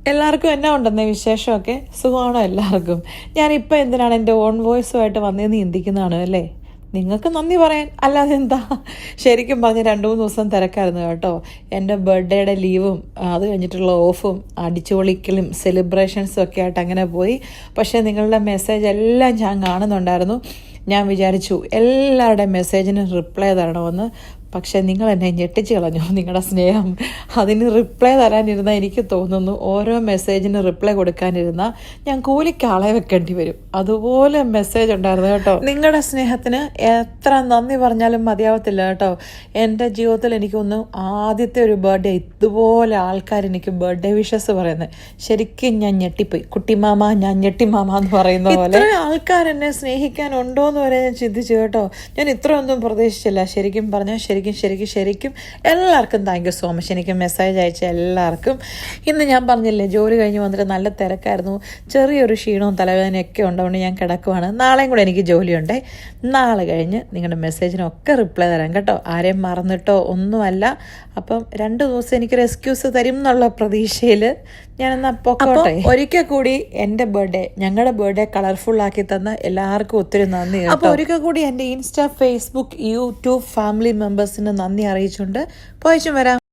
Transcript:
എല്ലാവർക്കും എന്നാ ഉണ്ടെന്നേ വിശേഷമൊക്കെ സുഖമാണോ എല്ലാവർക്കും? ഞാനിപ്പോൾ എന്തിനാണ് എൻ്റെ ഓൺ വോയിസുമായിട്ട് വന്നതെന്ന് ചിന്തിക്കുന്നതാണ് അല്ലേ? നിങ്ങൾക്ക് നന്ദി പറയാൻ, അല്ലാതെ എന്താ. ശരിക്കും പറഞ്ഞ് 2-3 ദിവസം തിരക്കായിരുന്നു കേട്ടോ. എൻ്റെ ബർത്ത്ഡേയുടെ ലീവും അത് കഴിഞ്ഞിട്ടുള്ള ഓഫും അടിച്ചുപൊളിക്കലും സെലിബ്രേഷൻസും ഒക്കെ ആയിട്ട് അങ്ങനെ പോയി. പക്ഷേ നിങ്ങളുടെ മെസ്സേജ് എല്ലാം ഞാൻ കാണുന്നുണ്ടായിരുന്നു. ഞാൻ വിചാരിച്ചു എല്ലാവരുടെയും മെസ്സേജിന് റിപ്ലൈ തരണമെന്ന്. പക്ഷേ നിങ്ങൾ എന്നെ ഞെട്ടിച്ച് കളഞ്ഞു. നിങ്ങളുടെ സ്നേഹം അതിന് റിപ്ലൈ തരാനിരുന്ന എനിക്ക് തോന്നുന്നു ഓരോ മെസ്സേജിന് റിപ്ലൈ കൊടുക്കാനിരുന്ന ഞാൻ കൂലിക്ക് ആളെ വെക്കേണ്ടി വരും. അതുപോലെ മെസ്സേജ് ഉണ്ടായിരുന്നു കേട്ടോ. നിങ്ങളുടെ സ്നേഹത്തിന് എത്ര നന്ദി പറഞ്ഞാലും മതിയാവത്തില്ല കേട്ടോ. എൻ്റെ ജീവിതത്തിൽ എനിക്കൊന്ന് ആദ്യത്തെ ഒരു ബർത്ത്ഡേ ഇതുപോലെ ആൾക്കാർ എനിക്ക് ബർത്ത്ഡേ വിഷസ് പറയുന്നത് ശരിക്കും ഞാൻ ഞെട്ടിപ്പോയി. കുട്ടിമാമ, ഞാൻ ഞെട്ടിമാമ എന്ന് പറയുന്ന പോലെ ആൾക്കാർ എന്നെ സ്നേഹിക്കാനുണ്ടോ എന്ന് വരെ ഞാൻ ചിന്തിച്ചു കേട്ടോ. ഞാൻ ഇത്രയൊന്നും പ്രതീക്ഷിച്ചില്ല. ശരിക്കും പറഞ്ഞാൽ ശരിക്കും എല്ലാവർക്കും താങ്ക് യു സോ മച്ച്. എനിക്ക് മെസ്സേജ് അയച്ച എല്ലാവർക്കും. ഇന്ന് ഞാൻ പറഞ്ഞില്ലേ, ജോലി കഴിഞ്ഞ് വന്നിട്ട് നല്ല തിരക്കായിരുന്നു. ചെറിയൊരു ക്ഷീണവും തലവേദനയൊക്കെ ഉണ്ടാവുകൊണ്ട് ഞാൻ കിടക്കുവാണ്. നാളെയും കൂടെ എനിക്ക് ജോലിയുണ്ടേ. നാളെ കഴിഞ്ഞ് നിങ്ങളുടെ മെസ്സേജിനൊക്കെ റിപ്ലൈ തരാം കേട്ടോ. ആരെയും മറന്നിട്ടോ ഒന്നുമല്ല. അപ്പം 2 ദിവസം എനിക്കൊരു എക്സ്ക്യൂസ് തരും എന്നുള്ള പ്രതീക്ഷയിൽ ഞാനെന്നാ പൊക്കോട്ടെ. ഒരിക്കൽ കൂടി എൻ്റെ ബർത്ത്ഡേ, ഞങ്ങളുടെ ബർത്ത്ഡേ കളർഫുൾ ആക്കി തന്ന എല്ലാവർക്കും ഒത്തിരി നന്ദി. അപ്പോൾ ഒരിക്കൽ കൂടി എൻ്റെ ഇൻസ്റ്റാ, ഫേസ്ബുക്ക്, യൂട്യൂബ് ഫാമിലി മെമ്പേഴ്സിന് നന്ദി അറിയിച്ചുകൊണ്ട് പോയിച്ചും വരാം.